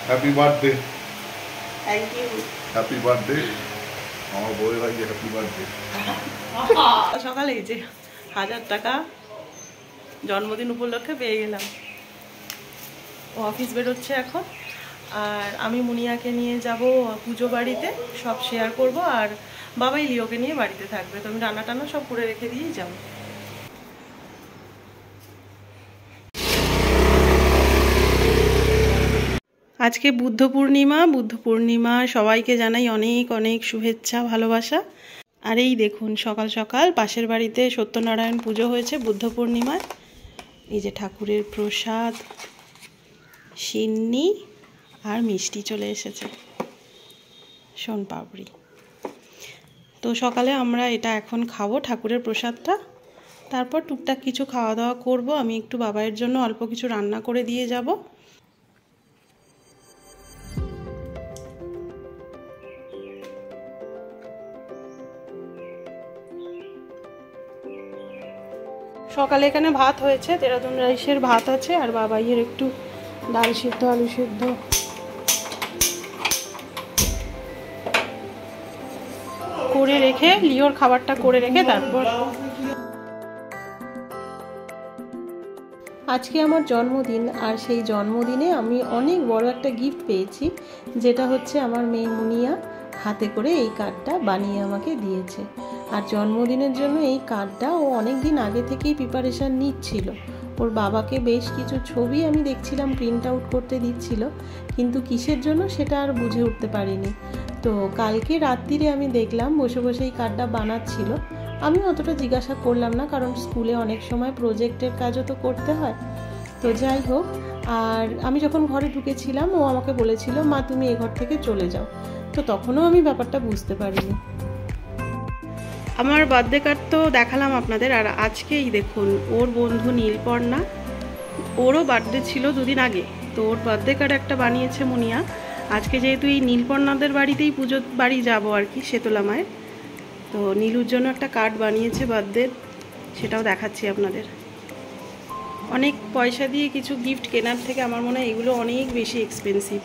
Happy birthday. Thank you. Happy birthday আমার বউয়ের ভাই, হ্যাপি বার্থডে। সকালে এই যে 1000 টাকা জন্মদিন উপলক্ষে পেয়ে গেলাম। ও অফিস বেরোচ্ছে এখন, আর আমি মুনিয়াকে নিয়ে যাব পুজো বাড়িতে, সব শেয়ার করব। আর বাবাই লিওকে নিয়ে বাড়িতে থাকবে, তো আমি রান্না টান্না সব করে রেখে দিয়েই যাবো। আজকে বুদ্ধ পূর্ণিমা। বুদ্ধ পূর্ণিমা সবাইকে জানাই অনেক অনেক শুভেচ্ছা, ভালোবাসা। আর এই দেখুন সকাল সকাল পাশের বাড়িতে সত্যনারায়ণ পুজো হয়েছে বুদ্ধ পূর্ণিমায়। এই যে ঠাকুরের প্রসাদ, সিন্নি আর মিষ্টি চলে এসেছে, সোনপাপড়ি। তো সকালে আমরা এটা এখন খাবো, ঠাকুরের প্রসাদটা। তারপর টুকটাক কিছু খাওয়া দাওয়া করব। আমি একটু বাবাইয়ের জন্য অল্প কিছু রান্না করে দিয়ে যাব। সকালে এখানে ভাত হয়েছে, দেরাদুন রাইসের ভাত আছে, আর বাবাইয়ের একটু ডাল সিদ্ধ, আলু সিদ্ধ করে রেখে, লিওর খাবারটা করে রেখে তারপর। আজকে আমার জন্মদিন, আর সেই জন্মদিনে আমি অনেক বড় একটা গিফট পেয়েছি, যেটা হচ্ছে আমার মেয়ে মুনিয়া হাতে করে এই কার্ডটা বানিয়ে আমাকে দিয়েছে। আর জন্মদিনের জন্য এই কার্ডটা ও অনেক দিন আগে থেকেই প্রিপারেশান নিচ্ছিল। ওর বাবাকে বেশ কিছু ছবি আমি দেখছিলাম প্রিন্ট আউট করতে দিচ্ছিল, কিন্তু কিসের জন্য সেটা আর বুঝে উঠতে পারিনি। তো কালকে রাত্রিরে আমি দেখলাম বসে বসে এই কার্ডটা বানাচ্ছিল। আমি অতটা জিজ্ঞাসা করলাম না, কারণ স্কুলে অনেক সময় প্রজেক্টের কাজও তো করতে হয়। তো যাই হোক, আর আমি যখন ঘরে ঢুকেছিলাম ও আমাকে বলেছিল, মা তুমি এ ঘর থেকে চলে যাও। তো তখনও আমি ব্যাপারটা বুঝতে পারিনি। আমার বার্থডে কার্ড তো দেখালাম আপনাদের। আর আজকেই দেখুন ওর বন্ধু নীলপর্ণা, ওরও বার্থডে ছিল দুদিন আগে, তো ওর বার্থডে কার্ড একটা বানিয়েছে মুনিয়া। আজকে যেহেতু এই নীলপর্ণাদের বাড়িতেই পুজো বাড়ি যাব আর কি, শেতলা মায়ের, তো নীলুর জন্য একটা কার্ড বানিয়েছে বার্থডে, সেটাও দেখাচ্ছি আপনাদের। অনেক পয়সা দিয়ে কিছু গিফট কেনার থেকে আমার মনে হয় এগুলো অনেক বেশি এক্সপেন্সিভ।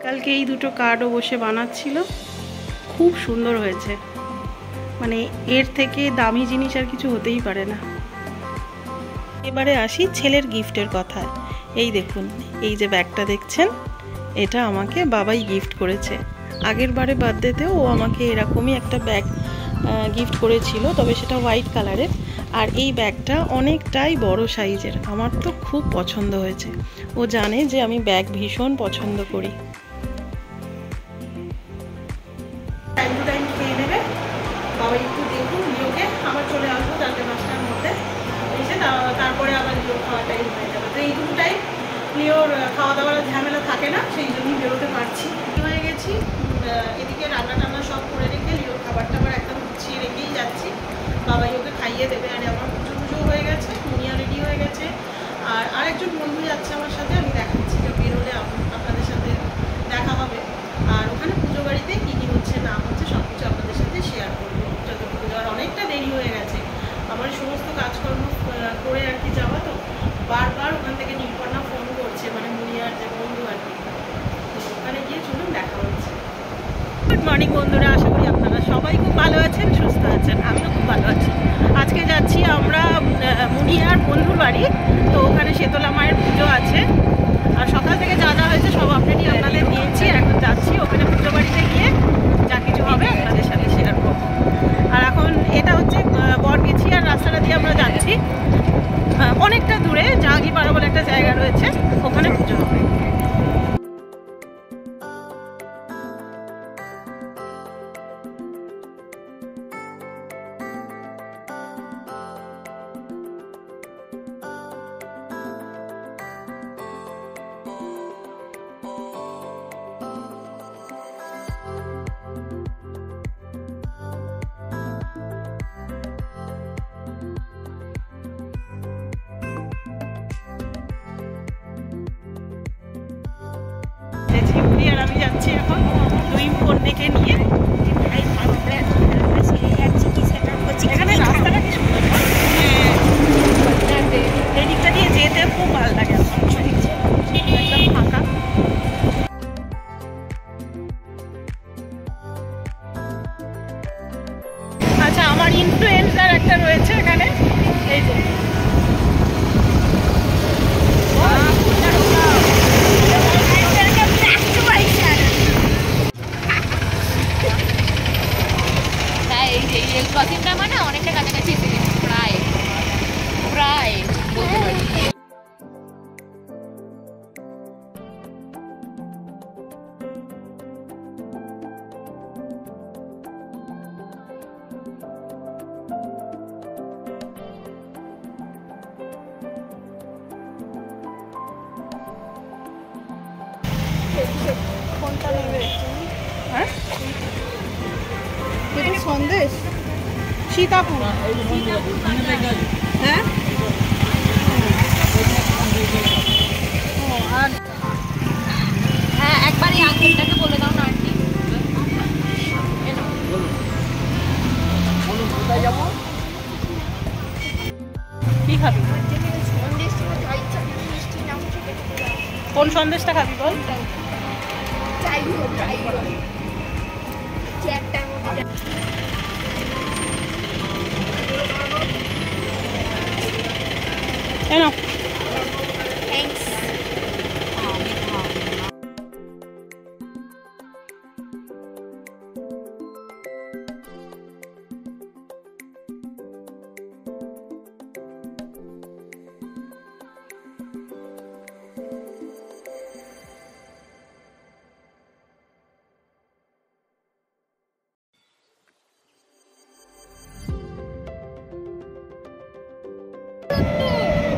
কালকে এই দুটো কার্ডও বসে বানাচ্ছিল, খুব সুন্দর হয়েছে। মানে এর থেকে দামি জিনিস আর কিছু হতেই পারে না। এবারে আসি ছেলের গিফটের কথায়। এই দেখুন, এই যে ব্যাগটা দেখছেন, এটা আমাকে বাবাই গিফট করেছে। আগের বারে বার্থডেতেও ও আমাকে এরকমই একটা ব্যাগ গিফট করেছিল, তবে সেটা হোয়াইট কালারের। আর এই ব্যাগটা অনেকটাই বড় সাইজের, আমার তো খুব পছন্দ হয়েছে। ও জানে যে আমি ব্যাগ ভীষণ পছন্দ করি। টাইম টু টাইম খেয়ে নেবে, বাবা একটু দেখুন লিওকে, আবার চলে আসবো 4-5টার মধ্যে এসে, তারপরে আবার লিওর খাওয়া টাইম হয়ে যাবে। তো এই দুটো টাইম লিওর খাওয়া দাওয়ার ঝামেলা থাকে না, সেই জন্যই বেরোতে পারছি। হয়ে গেছি, এদিকে রান্না টান্না সব করে রেখে লিওর খাবারটা আবার একদম গুছিয়ে রেখেই যাচ্ছি। বাবাই ওকে খাইয়ে দেবে। আর আমার পুজো পুজো হয়ে গেছে, মুনিয়া রেডি হয়ে গেছে, আর আরেকজন বন্ধু যাচ্ছে আমার সাথে, আমি দেখাচ্ছি, বেরোলে আপনাদের সাথে দেখা হবে। আর ওখানে পুজো বাড়িতে কী কী হচ্ছে না হচ্ছে সব কিছু আপনাদের সাথে শেয়ার করবো যতটুকু। আর অনেকটা দেরি হয়ে গেছে আমার সমস্ত কাজকর্ম করে আর কি যাওয়া, তো বারবার ওখান থেকে নীলপর্ণা ফোন করছে, মানে মুনিয়ার যে বন্ধু আর কি। তো ওখানে গিয়ে চলুন দেখা হচ্ছে। গুড মর্নিং বন্ধুরা, আশা করি আপনারা সবাই খুব ভালো আছেন, সুস্থ আছেন। আমিও খুব ভালো আছি। আজকে যাচ্ছি আমরা মুনিয়ার বন্ধুর বাড়ি, তো ওখানে শেতলা মায়ের পুজো আছে। আর সকাল থেকে যা যা হয়েছে সব আপডেটই আপনাদের দিয়েছি। এখন যাচ্ছি ওখানে পুজো বাড়িতে গিয়ে যা কিছু হবে আপনাদের সাথে শেয়ার করব। আর এখন এটা হচ্ছে বরগেছি, আর রাস্তাটা দিয়ে আমরা যাচ্ছি অনেকটা দূরে, জাহাঙ্গীরপাড়া বলে একটা জায়গা রয়েছে, ওখানে পুজো হবে। আমি যাচ্ছি এখন 2 কন্যাকে নিয়ে। এখানে রাস্তাটা কি সুন্দর, এই দিকটা দিয়ে যেতে খুব ভালো লাগে, একদম ফাঁকা। আচ্ছা, আমার ইনফ্লুয়েন্সার একটা রয়েছে এখানে, এই যে মানে অনেকটা কাছাকাছি প্রায় প্রায় বলতে পারি। কোনটা নেবে? হ্যাঁ, সন্দেশ সীতাপুর। হ্যাঁ, আর হ্যাঁ, একবার এই আঙ্কেলটাকে বলে দাও না আন্টি। কি খাবি? কোন সন্দেশটা খাবি বল? এনো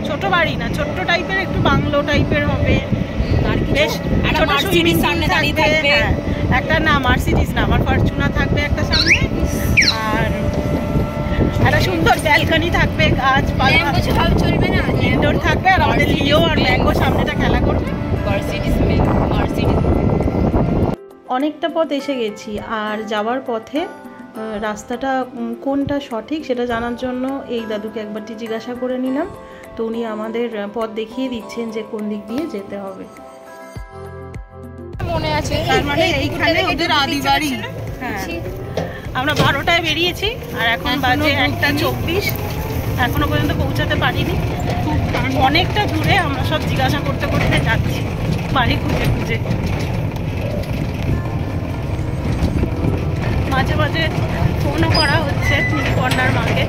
ছোট বাড়ি না, ছোট্ট টাইপের, একটু বাংলো টাইপের হবে। বেশ ছোট সুইমিং সামনে দাঁড়িয়ে থাকবে। একটা না মার্সিডিজ না, আমার ফরচুনার থাকবে একটা সামনে, আর একটা সুন্দর ব্যালকনি থাকবে, গাছপালা চলবে না, ইনডোর থাকবে, আর আমাদের লিও আর ম্যাঙ্গো সামনেটা খেলা করবে। অনেকটা পথ এসে গেছি, আর যাওয়ার পথে রাস্তাটা কোনটা সঠিক সেটা জানার জন্য এই দাদুকে একবারটি জিজ্ঞাসা করে নিলাম। তো উনি আমাদের পথ দেখিয়ে দিচ্ছেন যে কোন দিক দিয়ে যেতে হবে। মনে আছে, তার মানে এইখানে ওদের আদি বাড়ি। হ্যাঁ, আমরা 12টায় বেরিয়েছি আর এখন বাজে 1:24, এখনো পর্যন্ত পৌঁছাতে পারিনি। অনেকটা দূরে, আমরা সব জিজ্ঞাসা করতে করতে যাচ্ছি বাড়ি খুঁজে খুঁজে। মাঝে মাঝে ফোনও করা হচ্ছে নীলকন্যার মাকে।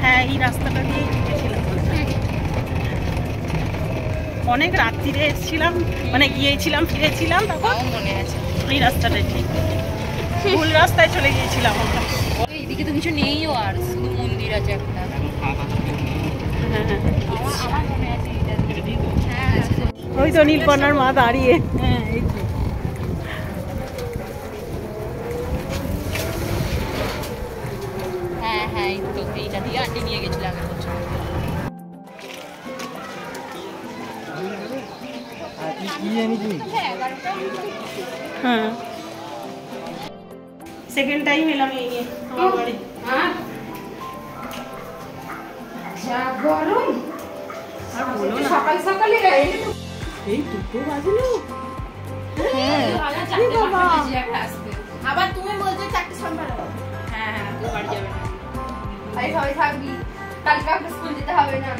হ্যাঁ, এই রাস্তাটা দিয়ে গিয়েছিলাম, অনেক রাত্রিরে এসেছিলাম, মানে গিয়েছিলাম ফিরেছিলাম, তখন মনে আছে এই রাস্তাটা ঠিক ভুল রাস্তায় চলে গিয়েছিলাম আমরা। এইদিকে তো কিছু নেইও, আর শুধু মন্দির আছে একটা। আমার মনে আছে ওই তো নীলকন্যার মা দাঁড়িয়ে। হ্যাঁ, এই তো হ্যাঁ হ্যাঁ, এই তো এইটা দিয়ে আন্টি নিয়ে গেছিল আগের বছর। হ্যাঁ, সেকেন্ড টাইম এলাম এই নিয়ে আমার বাড়ি। গরম আর বলো না, সকাল সকালে এই 2টো বাজলো। আবার তুমি বলছো 4টে সন্ধ্যা। হ্যাঁ হ্যাঁ, তুই বাড়ি যাবে না, আরে সবাই থাকবি, কালকে আবার স্কুল যেতে হবে না।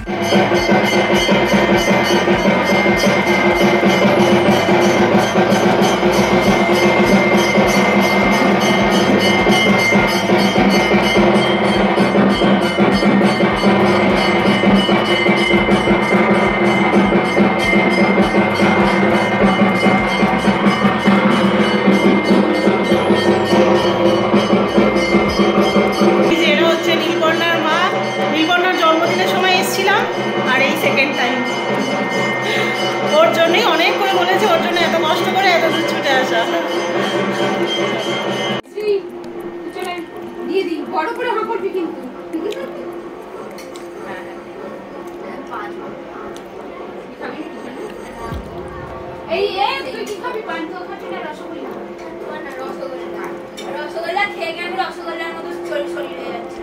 সেকেন্ড টাইম, ওর জন্যই অনেক করে বলেছে, ওর জন্য এত কষ্ট করে এত দূর ছুটে আসা। দিয়ে দিই, বড় করে হাঁ করবি কিন্তু। রসগোল্লার মতো শরীর হয়ে যাচ্ছে।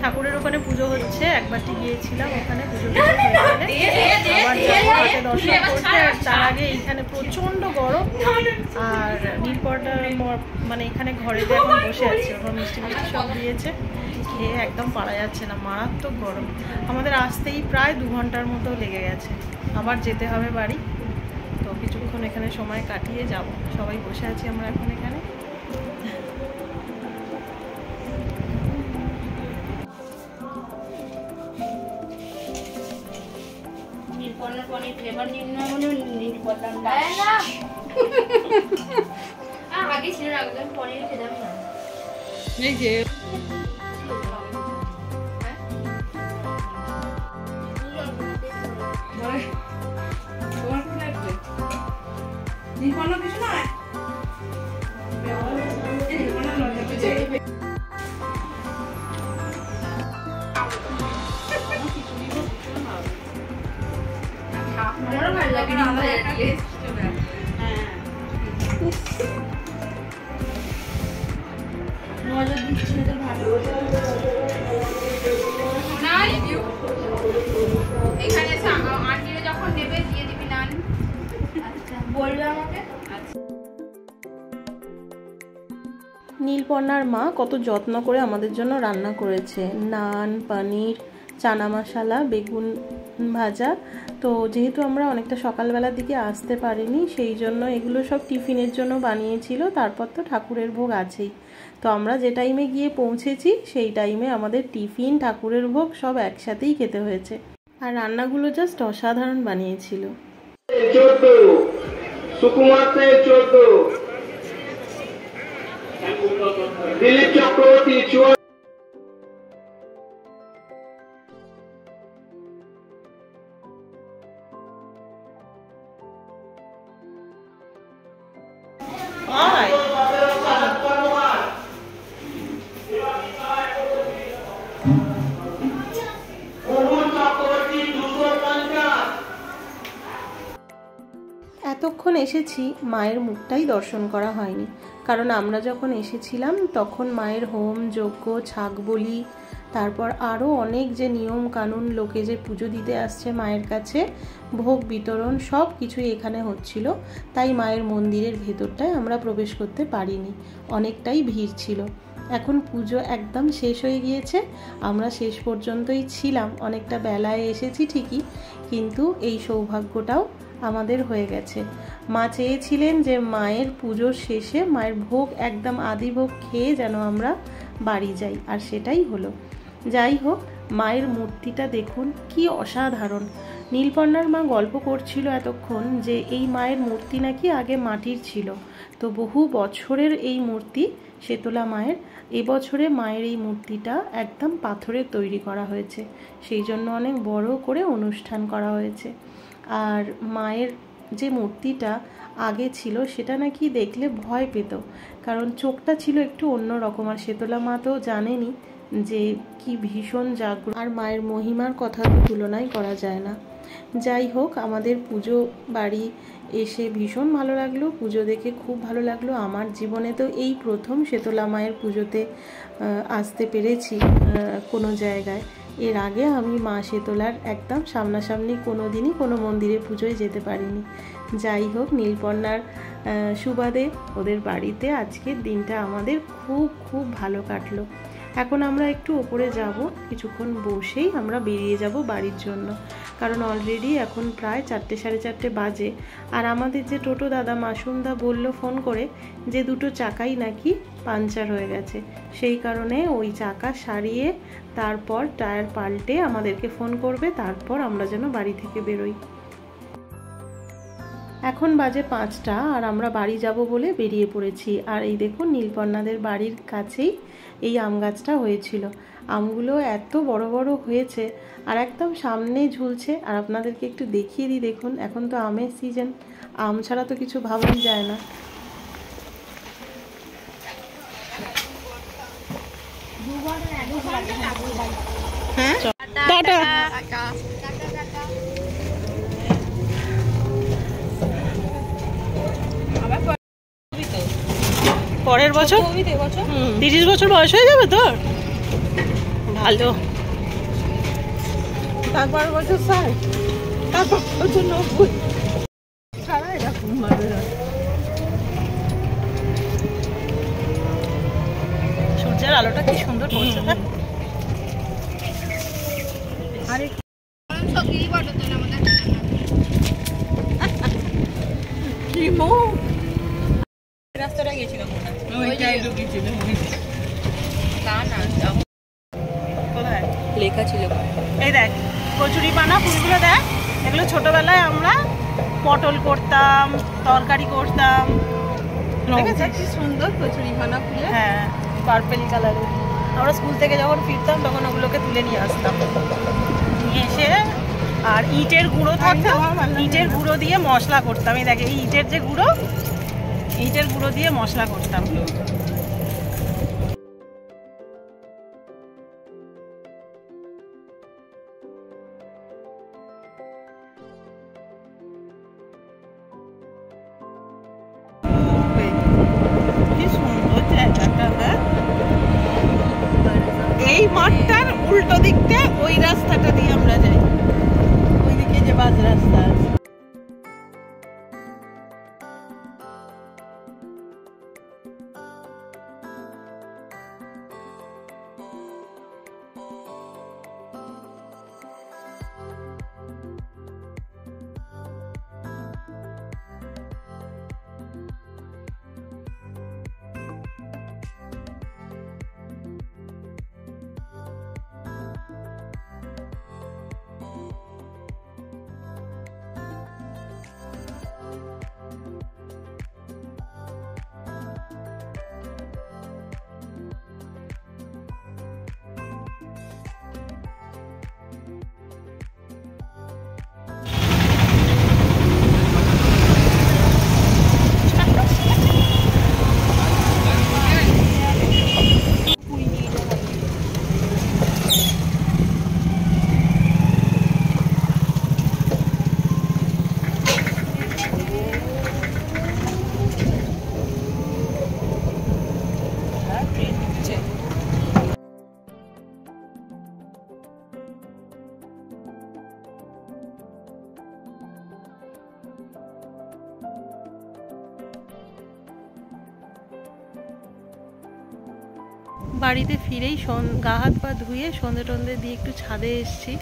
ঠাকুরের ওখানে পুজো হচ্ছে, একবারটি গিয়েছিলাম ওখানে পুজো আবার যাবো দর্শন করতে। আর তার আগে এইখানে প্রচন্ড গরম, আর নীলপর্দা মানে এখানে ঘরে যে এখন বসে আছে, ওখানে মিষ্টি মিষ্টি সব দিয়েছে, খেয়ে একদম পারা যাচ্ছে না, মারাত্মক গরম। আমাদের আসতেই প্রায় 2 ঘন্টার মতো লেগে গেছে, আবার যেতে হবে বাড়ি। তো কিছুক্ষণ এখানে সময় কাটিয়ে যাব, সবাই বসে আছি আমরা এখন এখানে। পনির ফ্লেভার নিন না মনে নীল পদ্মাম না আগে ছিল না, আগে পনির খেতাম না। এই যে তোমার কি লাগবে? নিপন্ন কিছু নয়। নিপন্ন লজ্জা পেয়েছে। আমারও ভালো লাগে না, আলাদা একটা টেস্ট চলে আসে। হ্যাঁ। নজর দিচ্ছি না তো ভালো। নাই এখানে এসে আন্টিরা যখন নেবে দিয়ে দিবি নান। আচ্ছা বলবে আমাকে। নীলপর্ণার মা কত যত্ন করে আমাদের জন্য রান্না করেছে, নান, পনির, চানা মশলা, বেগুন ভাজা। তো যেহেতু আমরা অনেকটা সকালবেলার দিকে আসতে পারিনি, সেই জন্য এগুলো সব টিফিনের জন্য বানিয়েছিল। তারপর তো ঠাকুরের ভোগ আছেই, তো আমরা যে টাইমে গিয়ে পৌঁছেছি সেই টাইমে আমাদের টিফিন, ঠাকুরের ভোগ সব একসাথেই খেতে হয়েছে। আর রান্নাগুলো জাস্ট অসাধারণ বানিয়েছিল। 14 সুকুমার 14 দিলীপ চক্রবর্তী 54। এতক্ষণ এসেছি, মায়ের মুখটাই দর্শন করা হয়নি, কারণ আমরা যখন এসেছিলাম তখন মায়ের হোম যজ্ঞ, ছাগ বলি, তারপর আরও অনেক যে নিয়ম কানুন, লোকে যে পুজো দিতে আসছে মায়ের কাছে, ভোগ বিতরণ সব কিছুই এখানে হচ্ছিল। তাই মায়ের মন্দিরের ভেতরটায় আমরা প্রবেশ করতে পারিনি, অনেকটাই ভিড় ছিল। এখন পুজো একদম শেষ হয়ে গিয়েছে, আমরা শেষ পর্যন্তই ছিলাম, অনেকটা বেলায় এসেছি ঠিকই, কিন্তু এই সৌভাগ্যটাও আমাদের হয়ে গেছে। মা চেয়েছিলেন যে মায়ের পুজোর শেষে মায়ের ভোগ একদম আদি ভোগ খেয়ে যেন আমরা বাড়ি যাই, আর সেটাই হলো। যাই হোক, মায়ের মূর্তিটা দেখুন কি অসাধারণ। নীলপর্ণার মা গল্প করছিল এতক্ষণ যে এই মায়ের মূর্তি নাকি আগে মাটির ছিল, তো বহু বছরের এই মূর্তি শেতলা মায়ের। এবছরে মায়ের এই মূর্তিটা একদম পাথরের তৈরি করা হয়েছে, সেই জন্য অনেক বড় করে অনুষ্ঠান করা হয়েছে। আর মায়ের যে মূর্তিটা আগে ছিল সেটা নাকি দেখলে ভয় পেত, কারণ চোখটা ছিল একটু অন্যরকম। আর শেতলা মা তো জানেনই যে কি ভীষণ জাগ্রত, আর মায়ের মহিমার কথা তো তুলনাই করা যায় না। যাই হোক, আমাদের পুজো বাড়ি এসে ভীষণ ভালো লাগলো, পুজো দেখে খুব ভালো লাগলো। আমার জীবনে তো এই প্রথম শেতলা মায়ের পুজোতে আসতে পেরেছি কোনো জায়গায়, এর আগে আমি মা শেতলার একদম সামনাসামনি কোনো দিনই কোনো মন্দিরে পুজোয় যেতে পারিনি। যাই হোক, নীলপর্ণার সুবাদে ওদের বাড়িতে আজকের দিনটা আমাদের খুব খুব ভালো কাটলো। এখন আমরা একটু ওপরে যাব, কিছুক্ষণ বসেই আমরা বেরিয়ে যাব বাড়ির জন্য, কারণ অলরেডি এখন প্রায় 4টে সাড়ে 4টে বাজে। আর আমাদের যে টোটো দাদা মাসুমদা বলল ফোন করে যে দুটো চাকাই নাকি পাঞ্চার হয়ে গেছে, সেই কারণে ওই চাকা সারিয়ে তারপর টায়ার পাল্টে আমাদেরকে ফোন করবে, তারপর আমরা যেন বাড়ি থেকে বেরোই। এখন বাজে 5টা আর আমরা বাড়ি যাব বলে বেরিয়ে পড়েছি। আর এই দেখুন, নীলপর্ণাদের বাড়ির কাছেই এই আম গাছটা হয়েছিল। আমগুলো এত বড় বড় হয়েছে আর একদম সামনে ঝুলছে। আর আপনাদেরকে একটু দেখিয়ে দিই, দেখুন এখন তো আমের সিজন, আম ছাড়া তো কিছু ভাবাই যায় না। হ্যাঁ, টাটা। পরের বছর 30 বছর বয়স হয়ে যাবে তোর, ভালো। তারপর বছর 60, তারপর বছর 90, সারা এরকম ভাবে। সূর্যের আলোটা কি সুন্দর পড়ছে না? আরে কি মো রাস্তাটা গেছিলাম, লেখা ছিল। এই দেখ কচুরি পানা ফুলগুলো দেখ, এগুলো ছোটবেলায় আমরা পটল করতাম, তরকারি করতাম। কি সুন্দর কচুরি পানা ফুলে, হ্যাঁ পার্পেল কালারের। আমরা স্কুল থেকে যখন ফিরতাম তখন ওগুলোকে তুলে নিয়ে আসতাম, নিয়ে এসে আর ইটের গুঁড়ো থাকতো, ইটের গুঁড়ো দিয়ে মশলা করতাম। এই দেখ, এই ইটের যে গুঁড়ো, ইটের গুঁড়ো দিয়ে মশলা করতাম। এই মাঠটার উল্টো দিকটা ওই রাস্তাটা দিয়ে আমরা যাই, ওইদিকে যে বাস রাস্তা আছে। বাড়িতে ফিরেই গা হাত পা ধুয়ে সন্ধে টন্ধে দিয়ে একটু ছাদে এসেছি।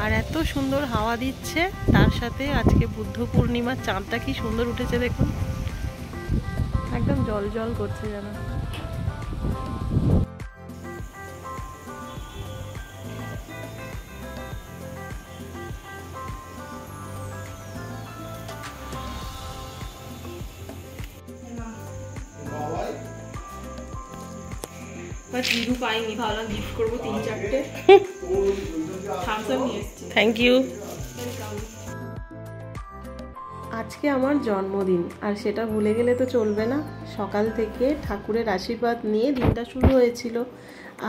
আর এত সুন্দর হাওয়া দিচ্ছে, তার সাথে আজকে বুদ্ধ পূর্ণিমার চাঁদটা কি সুন্দর উঠেছে দেখুন, একদম জল জল করছে যেন। পাইনি, ভাবলাম গিফট করবো 3-4টে। Thank you. আজকে আমার জন্মদিন, আর সেটা ভুলে গেলে তো চলবে না। সকাল থেকে ঠাকুরের আশীর্বাদ নিয়ে দিনটা শুরু হয়েছিল,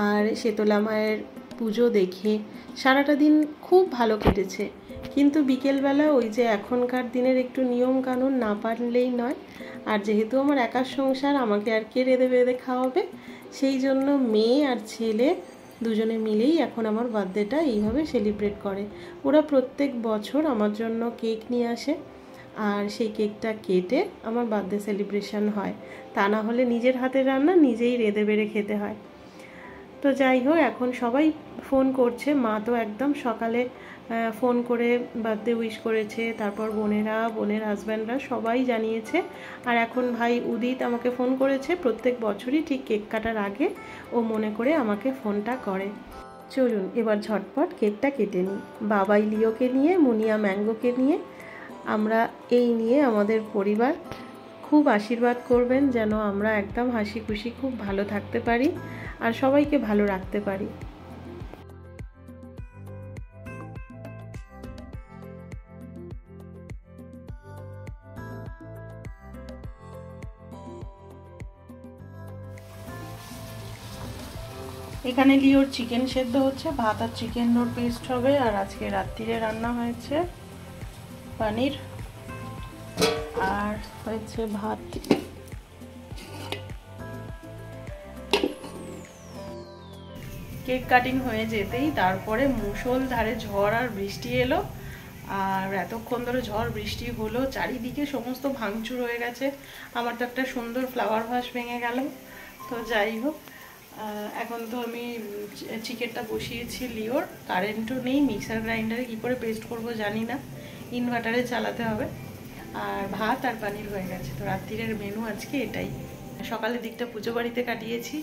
আর শেতলা মায়ের পুজো দেখে সারাটা দিন খুব ভালো কেটেছে। কিন্তু বিকেলবেলা ওই যে এখনকার দিনের একটু নিয়ম কানুন না পারলেই নয়। আর যেহেতু আমার একার সংসার, আমাকে আর কে রেঁধে বেঁধে খাওয়াবে, সেই জন্য মেয়ে আর ছেলে দুজনে মিলেই এখন আমার বার্থডেটা এইভাবে সেলিব্রেট করে। ওরা প্রত্যেক বছর আমার জন্য কেক নিয়ে আসে, আর সেই কেকটা কেটে আমার বার্থডে সেলিব্রেশন হয়। তা না হলে নিজের হাতের রান্না নিজেই রেঁধে বেড়ে খেতে হয়। তো যাই হোক, এখন সবাই ফোন করছে। মা তো একদম সকালে ফোন করে বার্থডে উইশ করেছে, তারপর বোনের হাজব্যান্ডরা সবাই জানিয়েছে। আর এখন ভাই উদিত আমাকে ফোন করেছে। প্রত্যেক বছরই ঠিক কেক কাটার আগে ও মনে করে আমাকে ফোনটা করে। চলুন এবার ঝটপট কেকটা কেটে নিই। বাবাই লিওকে নিয়ে, মুনিয়া ম্যাঙ্গোকে নিয়ে, আমরা এই নিয়ে আমাদের পরিবার খুব আশীর্বাদ করবেন যেন আমরা একদম হাসি খুশি খুব ভালো থাকতে পারি আর সবাইকে ভালো রাখতে পারি। এখানে লিওর চিকেন সেদ্ধ হচ্ছে, ভাত আর চিকেন রোল পেস্ট হবে। আর আজকে রাত্রিরে রান্না হয়েছে পনির আর হয়েছে ভাত। কেক কাটিং হয়ে যেতেই তারপরে মুষলধারে ঝড় আর বৃষ্টি এলো। আর এতক্ষণ ধরে ঝড় বৃষ্টি হলো, চারিদিকে সমস্ত ভাঙচুর হয়ে গেছে। আমার তো একটা সুন্দর ফ্লাওয়ার ভাস ভেঙে গেল। তো যাই হোক, এখন তো আমি চিকেনটা বসিয়েছি লিওর। কারেন্টও নেই, মিক্সার গ্রাইন্ডারে কী করে পেস্ট করব জানি না, ইনভার্টারে চালাতে হবে। আর ভাত আর পনির হয়ে গেছে। তো রাত্রিরের মেনু আজকে এটাই। সকালের দিকটা পুজো বাড়িতে কাটিয়েছি,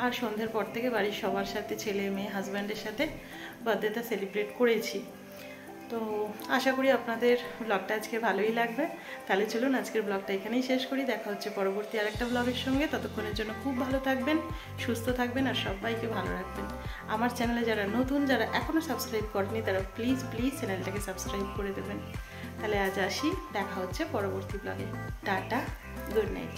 আর সন্ধ্যের পর থেকে বাড়ির সবার সাথে, ছেলে মেয়ে হাজব্যান্ডের সাথে বার্থডেটা সেলিব্রেট করেছি। তো আশা করি আপনাদের ব্লগটা আজকে ভালোই লাগবে। তাহলে চলুন আজকের ব্লগটা এখানেই শেষ করি। দেখা হচ্ছে পরবর্তী আরেকটা ব্লগের সঙ্গে। ততক্ষণের জন্য খুব ভালো থাকবেন, সুস্থ থাকবেন আর সবাইকে ভালো রাখবেন। আমার চ্যানেলে যারা নতুন, যারা এখনও সাবস্ক্রাইব করেনি, তারা প্লিজ চ্যানেলটাকে সাবস্ক্রাইব করে দেবেন। তাহলে আজ আসি, দেখা হচ্ছে পরবর্তী ব্লগে। Tata, good night.